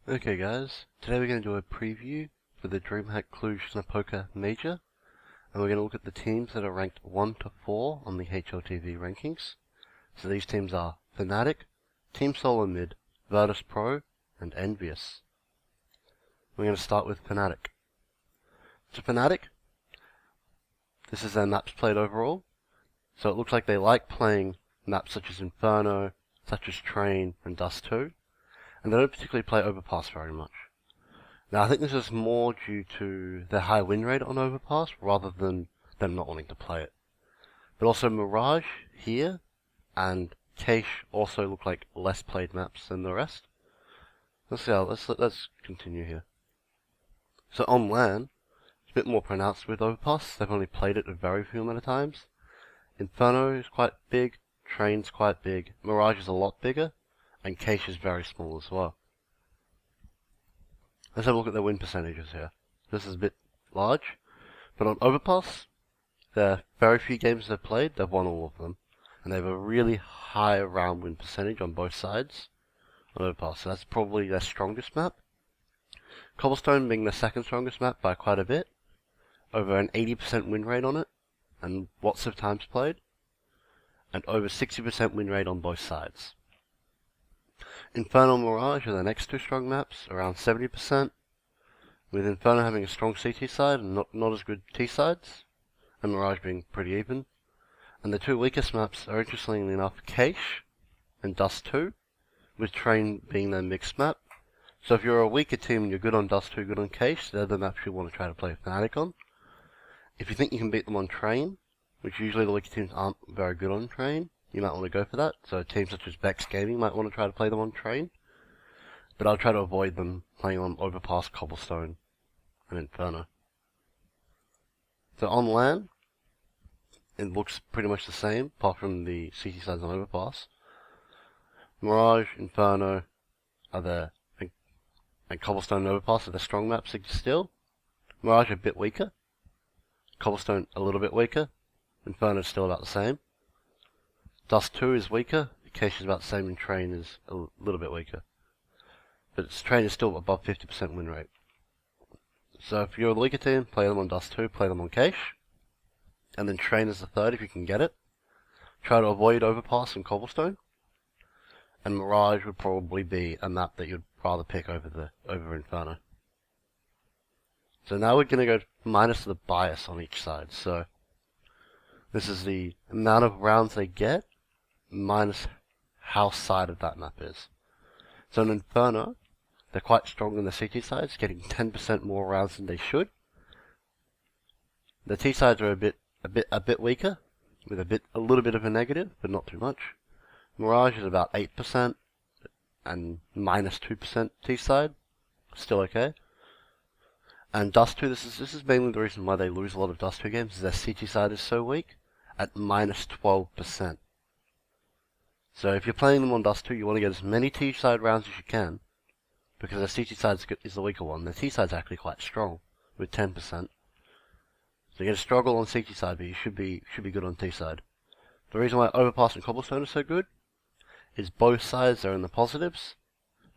Okay guys, today we're going to do a preview for the DreamHack Cluj-Napoca Major, and we're going to look at the teams that are ranked 1 to 4 on the HLTV rankings. So these teams are Fnatic, Team SoloMid, Virtus.Pro and EnVyUs. We're going to start with Fnatic. So Fnatic, this is their maps played overall, so it looks like they like playing maps such as Inferno, such as Train and Dust 2. And they don't particularly play Overpass very much. Now, I think this is more due to their high win rate on Overpass, rather than them not wanting to play it. But also Mirage here and Cache also look like less played maps than the rest. Let's see how, let's continue here. So on LAN, it's a bit more pronounced with Overpass. They've only played it a very few amount of times. Inferno is quite big, Train's quite big, Mirage is a lot bigger, and Cache is very small as well. Let's have a look at their win percentages here. This is a bit large, but on Overpass, there are very few games they've played, they've won all of them. And they have a really high round win percentage on both sides on Overpass, so that's probably their strongest map. Cobblestone being their second strongest map by quite a bit, over an 80% win rate on it, and lots of times played, and over 60% win rate on both sides. Inferno and Mirage are the next two strong maps, around 70%, with Inferno having a strong CT side and not as good T sides, and Mirage being pretty even. And the two weakest maps are, interestingly enough, Cache and Dust 2, with Train being their mixed map. So if you're a weaker team and you're good on Dust 2, good on Cache, they're the maps you want to try to play Fnatic on. If you think you can beat them on Train, which usually the weaker teams aren't very good on Train, you might want to go for that. So teams such as Bex Gaming might want to try to play them on Train. But I'll try to avoid them playing on Overpass, Cobblestone, and Inferno. So on LAN, it looks pretty much the same, apart from the CT sides on Overpass. Mirage, Inferno are there, and Cobblestone and Overpass are the strong maps still. Mirage a bit weaker. Cobblestone a little bit weaker. Inferno is still about the same. Dust 2 is weaker, Cache is about the same, and Train is a little bit weaker. But Train is still above 50% win rate. So if you're a weaker team, play them on Dust 2, play them on Cache. And then Train is the third if you can get it. Try to avoid Overpass and Cobblestone. And Mirage would probably be a map that you'd rather pick over Inferno. So now we're going to go minus the bias on each side. So this is the amount of rounds they get, minus how sided that map is. So in Inferno, they're quite strong on the CT sides, getting 10% more rounds than they should. The T sides are a bit weaker, with a little bit of a negative, but not too much. Mirage is about 8% and minus 2% T side, still okay. And Dust 2, this is mainly the reason why they lose a lot of Dust 2 games, is their CT side is so weak, at minus 12%. So if you're playing them on Dust 2, you want to get as many T side rounds as you can, because their CT side is the weaker one. Their T side is actually quite strong, with 10%. So you're going to struggle on CT side, but you should be good on T side. The reason why Overpass and Cobblestone are so good is both sides are in the positives,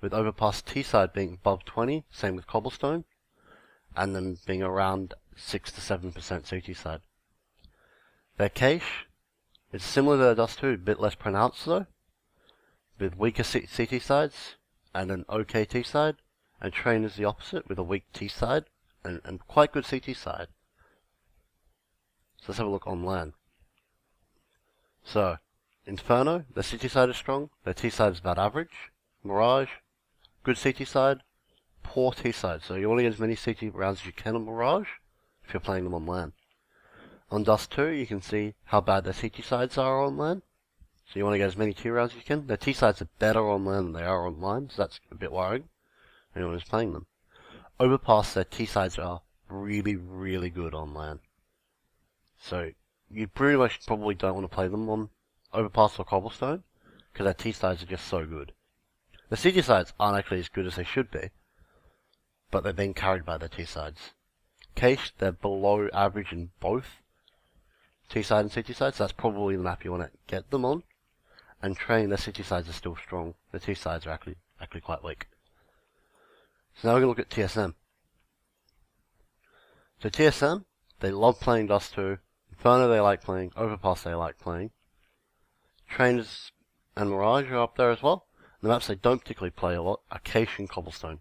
with Overpass T side being above 20, same with Cobblestone, and then being around 6 to 7% CT side. Their Cache is similar to their Dust 2, a bit less pronounced though, with weaker CT sides and an okay T side, and Train is the opposite, with a weak T side and quite good CT side. So let's have a look on LAN. So, Inferno, their CT side is strong, their T side is about average. Mirage, good CT side, poor T side. So you want to get as many CT rounds as you can on Mirage if you're playing them on LAN. On Dust 2, you can see how bad their CT sides are on LAN. So you want to get as many T rounds as you can. Their T sides are better on LAN than they are on LAN, so that's a bit worrying. Anyone who's playing them. Overpass, their T sides are really, really good on LAN. So you pretty much probably don't want to play them on Overpass or Cobblestone, because their T sides are just so good. The CT sides aren't actually as good as they should be, but they're being carried by their T sides. Cache, they're below average in both T side and CT side, so that's probably the map you want to get them on. And Train, their CT sides are still strong. The T sides are actually quite weak. So now we're going to look at TSM. So TSM, they love playing Dust 2. Inferno they like playing. Overpass they like playing. Trainers and Mirage are up there as well. The maps they don't particularly play a lot are Cache and Cobblestone.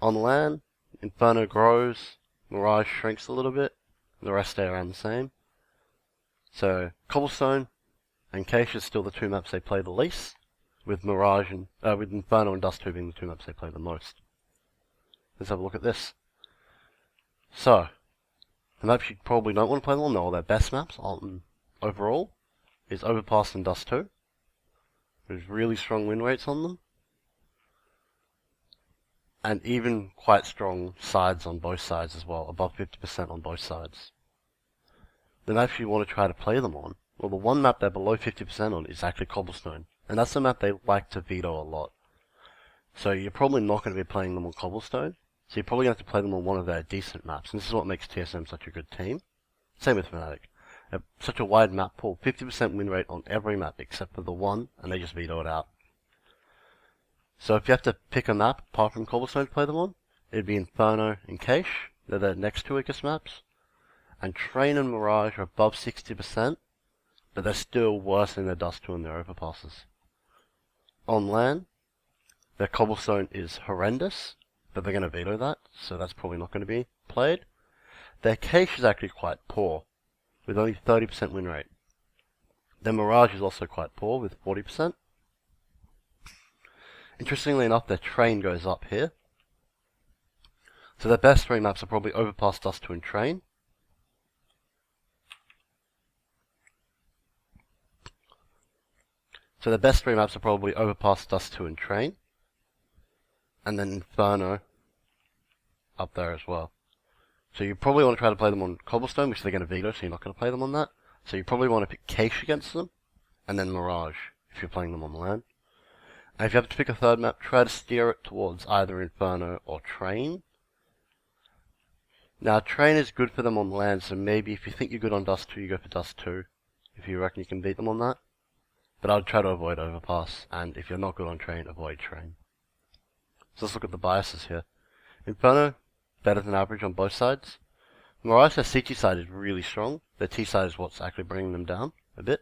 On LAN, Inferno grows, Mirage shrinks a little bit, the rest stay around the same. So Cobblestone and Cache is still the two maps they play the least, with Mirage and with Inferno and Dust 2 being the two maps they play the most. Let's have a look at this. So, the maps you probably don't want to play them on, they're all their best maps overall, is Overpass and Dust 2. There's really strong win rates on them. And even quite strong sides on both sides as well, above 50% on both sides. The maps you want to try to play them on, well, the one map they're below 50% on is actually Cobblestone. And that's the map they like to veto a lot. So you're probably not going to be playing them on Cobblestone. So you're probably going to have to play them on one of their decent maps. And this is what makes TSM such a good team. Same with Fnatic. Such a wide map pool, 50% win rate on every map except for the one, and they just veto it out. So if you have to pick a map apart from Cobblestone to play them on, it'd be Inferno and Cache. They're the next two weakest maps. And Train and Mirage are above 60%, but they're still worse than their Dust 2 and their Overpasses. On LAN, their Cobblestone is horrendous, but they're going to veto that, so that's probably not going to be played. Their Cache is actually quite poor, with only 30% win rate. Their Mirage is also quite poor, with 40%. Interestingly enough, their Train goes up here. So their best three maps are probably Overpass, Dust 2, and Train. So their best three maps are probably Overpass, Dust 2, and Train. And then Inferno up there as well. So you probably want to try to play them on Cobblestone, which they're going to veto, so you're not going to play them on that. So you probably want to pick Cache against them, and then Mirage, if you're playing them on LAN. And if you have to pick a third map, try to steer it towards either Inferno or Train. Now, Train is good for them on LAN, so maybe if you think you're good on Dust 2, you go for Dust 2, if you reckon you can beat them on that. But I would try to avoid Overpass, and if you're not good on Train, avoid Train. So let's look at the biases here. Inferno, better than average on both sides. Mirage, their CT side is really strong. Their T side is what's actually bringing them down a bit.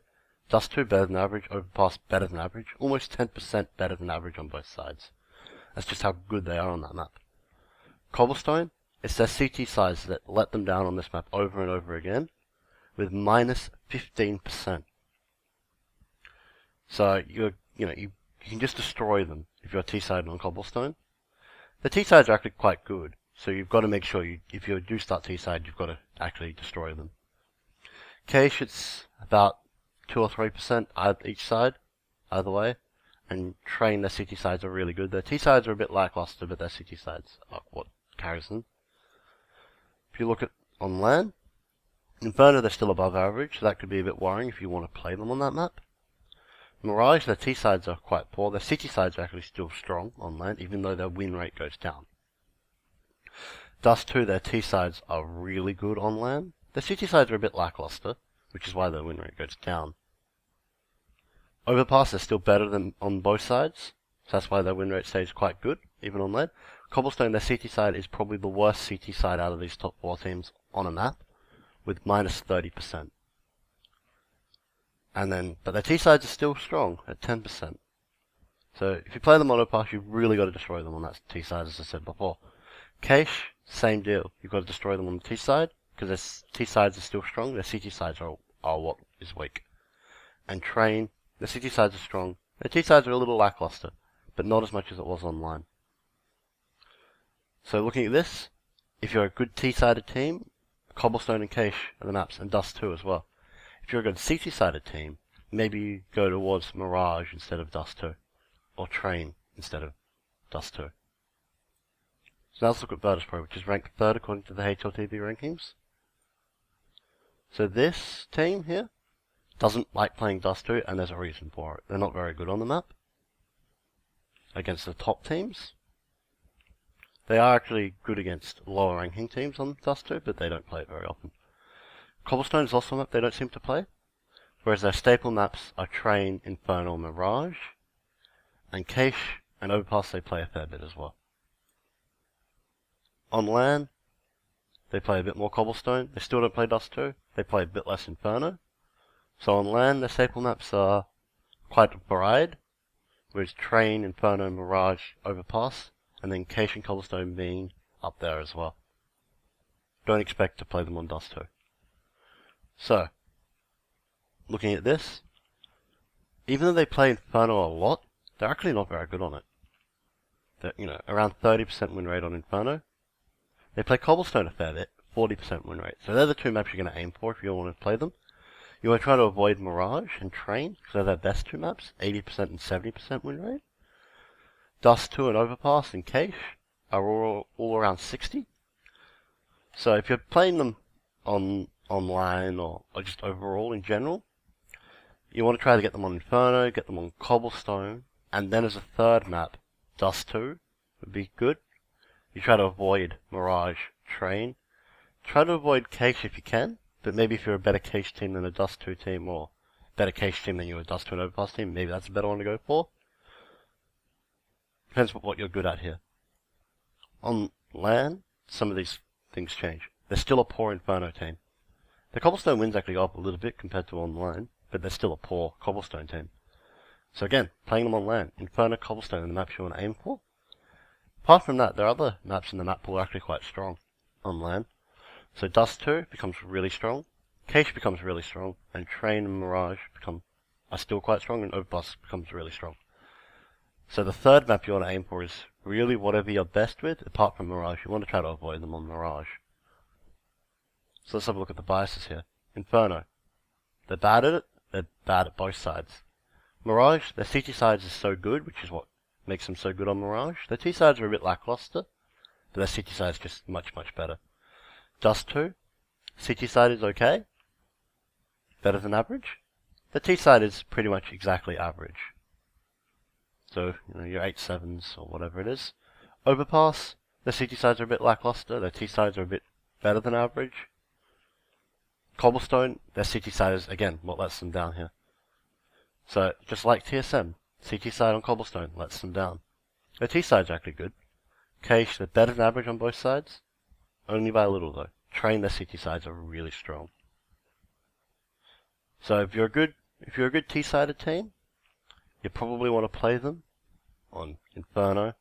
Dust 2, better than average. Overpass, better than average. Almost 10% better than average on both sides. That's just how good they are on that map. Cobblestone, it's their CT sides that let them down on this map over and over again, with minus 15%. So you can just destroy them if you're T-side on Cobblestone. The T-sides are actually quite good, so you've got to make sure if you do start T-side, you've got to actually destroy them. Cache, it's about 2 or 3% each side, either way. And Train, their CT sides are really good. Their T sides are a bit lackluster, but their CT sides are what carries them. If you look at on LAN, Inferno, they're still above average, so that could be a bit worrying if you want to play them on that map. Mirage, their T sides are quite poor. Their CT sides are actually still strong on LAN, even though their win rate goes down. Dust 2, their T sides are really good on LAN. Their CT sides are a bit lackluster, which is why their win rate goes down. Overpass, they're still better than on both sides, so that's why their win rate stays quite good, even on LAN. Cobblestone, their CT side is probably the worst CT side out of these top 4 teams on a map, with minus 30%. But their T sides are still strong at 10%. So if you play them on Overpass, you've really got to destroy them on that T side, as I said before. Cache, same deal. You've got to destroy them on the T side, because their T sides are still strong. Their CT sides are what is weak. And Train, the CT sides are strong. The T sides are a little lackluster, but not as much as it was online. So looking at this, if you're a good T-sided team, Cobblestone and Cache are the maps, and Dust 2 as well. If you're a good CT-sided team, maybe you go towards Mirage instead of Dust 2, or Train instead of Dust 2. So now let's look at Virtus.Pro, which is ranked 3rd according to the HLTV rankings. So this team here doesn't like playing Dust 2, and there's a reason for it. They're not very good on the map against the top teams. They are actually good against lower ranking teams on Dust 2, but they don't play it very often. Cobblestone is also a map they don't seem to play, whereas their staple maps are Train, Infernal, Mirage, and Cache and Overpass they play a fair bit as well. On LAN, they play a bit more Cobblestone. They still don't play Dust 2. They play a bit less Inferno. So on LAN, their staple maps are quite varied, with Train, Inferno, Mirage, Overpass, and then Cache and Cobblestone being up there as well. Don't expect to play them on Dust 2. So, looking at this, even though they play Inferno a lot, they're actually not very good on it. They're, around 30% win rate on Inferno. They play Cobblestone a fair bit, 40% win rate. So they're the two maps you're going to aim for if you want to play them. You want to try to avoid Mirage and Train, because they're their best two maps, 80% and 70% win rate. Dust 2 and Overpass and Cache are all around 60. So if you're playing them online or just overall in general, you want to try to get them on Inferno, get them on Cobblestone, and then as a third map, Dust 2 would be good. You try to avoid Mirage, Train. Try to avoid Cache if you can, but maybe if you're a better Cache team than a Dust 2 team, or better Cache team than you're a Dust 2 and Overpass team, maybe that's a better one to go for. Depends what you're good at here. On LAN, some of these things change. They're still a poor Inferno team. The Cobblestone wins actually go up a little bit compared to online, but they're still a poor Cobblestone team. So again, playing them on LAN, Inferno, Cobblestone are the maps you want to aim for. Apart from that, there are other maps in the map pool actually quite strong on LAN. So Dust 2 becomes really strong, Cache becomes really strong, and Train and Mirage are still quite strong, and Overpass becomes really strong. So the third map you want to aim for is really whatever you're best with, apart from Mirage. You want to try to avoid them on Mirage. So let's have a look at the biases here. Inferno. They're bad at it, they're bad at both sides. Mirage, their CT sides is so good, which is what makes them so good on Mirage. Their T sides are a bit lackluster, but their CT side is just much, much better. Dust 2, CT side is okay, better than average. The T side is pretty much exactly average. So, your 8-7s or whatever it is. Overpass, their CT sides are a bit lackluster, their T sides are a bit better than average. Cobblestone, their CT side is, again, what lets them down here. So, just like TSM, CT side on Cobblestone lets them down. Their T side's actually good. Cache, they're better than average on both sides. Only by a little though. Train, their CT sides are really strong. So if you're a good T-sided team, you probably want to play them on Inferno,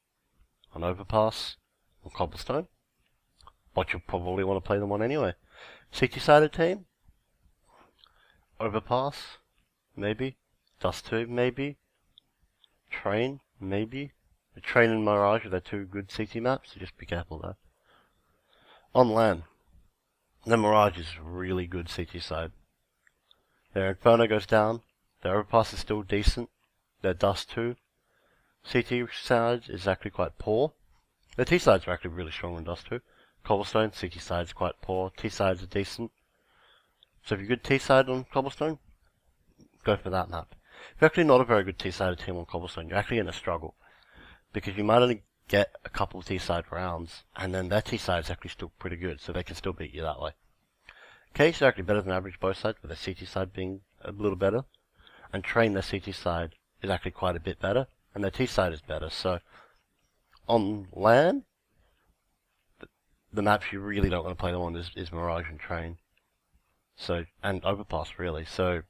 on Overpass, on Cobblestone. But you'll probably want to play them on anyway. CT-sided team, Overpass, maybe. Dust 2, maybe. Train, maybe. The Train and Mirage are their two good CT maps, so just be careful there. On LAN, the Mirage is really good CT side. Their Inferno goes down, their Overpass is still decent, their Dust 2 CT side is actually quite poor. Their T sides are actually really strong on Dust 2. Cobblestone, CT side is quite poor, T sides are decent. So if you're good T side on Cobblestone, go for that map. If you're actually not a very good T-sided team on Cobblestone, you're actually going to struggle. Because you might only get a couple of T-side rounds, and then their T-side is actually still pretty good, so they can still beat you that way. Cache is actually better than average both sides, with their CT side being a little better. And Train, their CT side is actually quite a bit better, and their T side is better. So, on LAN, the maps you really don't want to play them on is Mirage and Train. So, and Overpass really. So,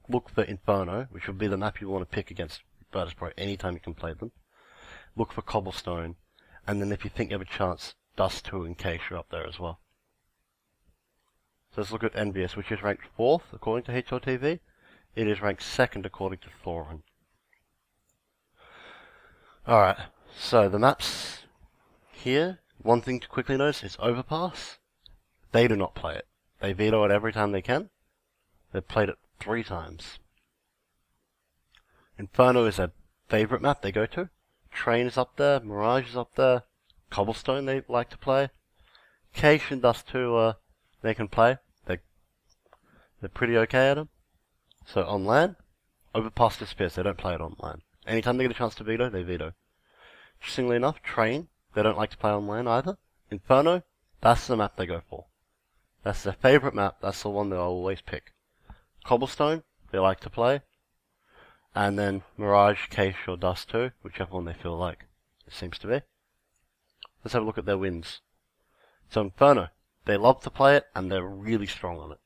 look for Inferno, which will be the map you want to pick against Virtus.Pro anytime you can play them. Look for Cobblestone, and then if you think you have a chance, Dust 2 and Cache are up there as well. So let's look at EnVyUs, which is ranked 4th according to HLTV. It is ranked 2nd according to Thorin. Alright, so the maps here, one thing to quickly notice is Overpass. They do not play it. They veto it every time they can. They've played it 3 times. Inferno is their favourite map they go to. Train is up there, Mirage is up there, Cobblestone they like to play. Cache and Dust 2 they can play. They're pretty okay at them. So on LAN, Overpass disappears, they don't play it on LAN. Anytime they get a chance to veto, they veto. Interestingly enough, Train, they don't like to play on LAN either. Inferno, that's the map they go for. That's their favourite map, that's the one they'll always pick. Cobblestone, they like to play. And then Mirage, Cache, or Dust2, whichever one they feel like. It seems to be. Let's have a look at their wins. So Inferno, they love to play it, and they're really strong on it.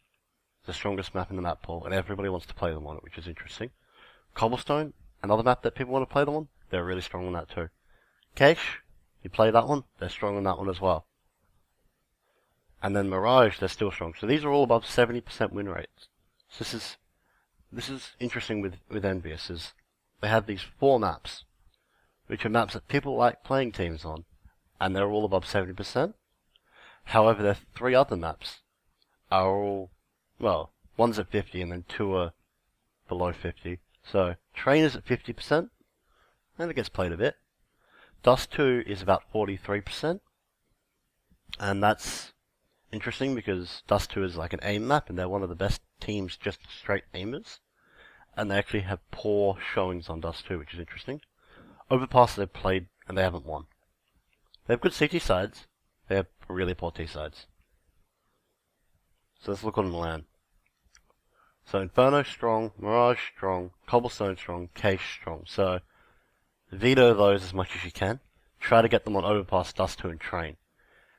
The strongest map in the map pool, and everybody wants to play them on it, which is interesting. Cobblestone, another map that people want to play them on, they're really strong on that too. Cache, you play that one, they're strong on that one as well. And then Mirage, they're still strong. So these are all above 70% win rates. So this is interesting with EnVyUs, is they have these 4 maps, which are maps that people like playing teams on, and they're all above 70%. However, their 3 other maps are all, well, one's at 50 and then 2 are below 50. So Train is at 50%, and it gets played a bit. Dust2 is about 43%, and that's interesting because Dust2 is like an aim map, and they're one of the best teams just straight aimers, and they actually have poor showings on Dust2, which is interesting. Overpass they've played, and they haven't won. They have good CT sides, they have really poor T sides. So let's look on the LAN. So Inferno strong, Mirage strong, Cobblestone strong, Cache strong. So veto those as much as you can. Try to get them on Overpass, Dust2, and Train.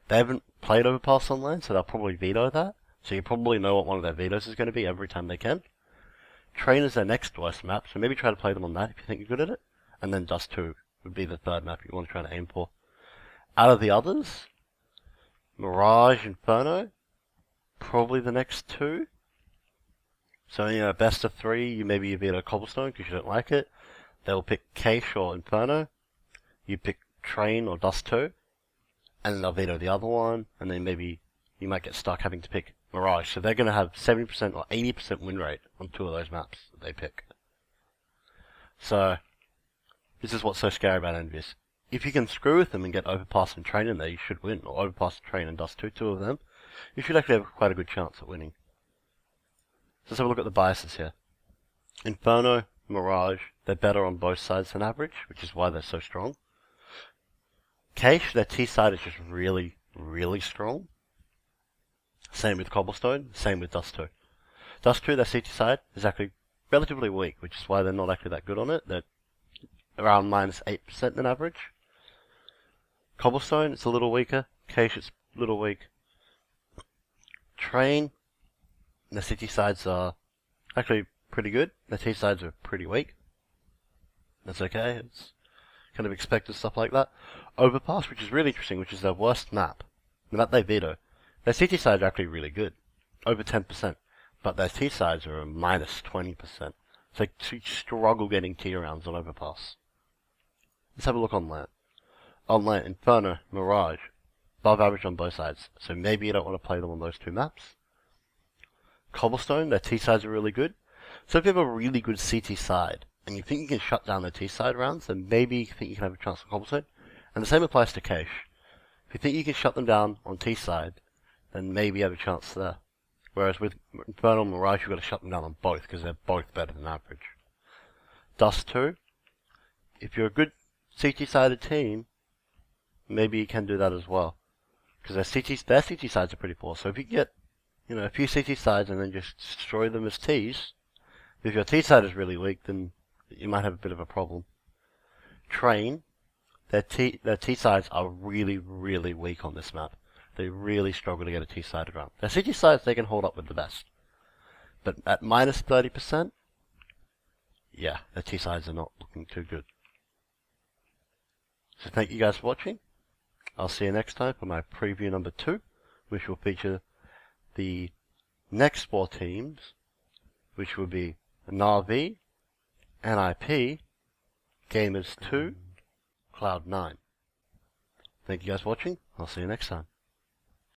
They haven't played Overpass on LAN, so they'll probably veto that. So you probably know what one of their vetoes is going to be every time they can. Train is their next worst map, so maybe try to play them on that if you think you're good at it. And then Dust2 would be the 3rd map you want to try to aim for. Out of the others, Mirage, Inferno, probably the next 2. So, best of 3, you veto Cobblestone because you don't like it. They'll pick Cache or Inferno. You pick Train or Dust2. And then they'll veto the other one. And then maybe you might get stuck having to pick Mirage. So they're going to have 70% or 80% win rate on 2 of those maps that they pick. So, this is what's so scary about EnVyUs. If you can screw with them and get Overpass and Train in there, you should win. Or Overpass, Train, and Dust2, 2 of them. You should actually have quite a good chance at winning. So let's have a look at the biases here. Inferno, Mirage, they're better on both sides than average, which is why they're so strong. Cache, their T side is just really, really strong. Same with Cobblestone, same with Dust2. Dust2, their CT side is actually relatively weak, which is why they're not actually that good on it. They're around minus 8% than average. Cobblestone, it's a little weaker. Cache, it's a little weak. Train, the CT sides are actually pretty good. The T sides are pretty weak. That's okay. It's kind of expected stuff like that. Overpass, which is really interesting, which is their worst map. The map they veto. Their CT sides are actually really good. Over 10%. But their T sides are a minus 20%. So you struggle getting T rounds on Overpass. Let's have a look on LAN. On LAN, Inferno, Mirage, above average on both sides. So maybe you don't want to play them on those 2 maps. Cobblestone, their T sides are really good. So if you have a really good CT side, and you think you can shut down the T side rounds, then maybe you think you can have a chance on Cobblestone. And the same applies to Cache. If you think you can shut them down on T side, then maybe you have a chance there. Whereas with Inferno and Mirage, you've got to shut them down on both, because they're both better than average. Dust2, if you're a good CT-sided team, maybe you can do that as well. Because their CT sides are pretty poor. So if you get, a few CT sides and then just destroy them as Ts, if your T side is really weak, then you might have a bit of a problem. Train, their T sides are really, really weak on this map. They really struggle to get a T-sided round. Their CT sides they can hold up with the best. But at minus 30%, yeah, their T sides are not looking too good. So thank you guys for watching. I'll see you next time for my preview number 2, which will feature the next 4 teams, which will be Na'Vi, NIP, Gamers2, Cloud9. Thank you guys for watching. I'll see you next time.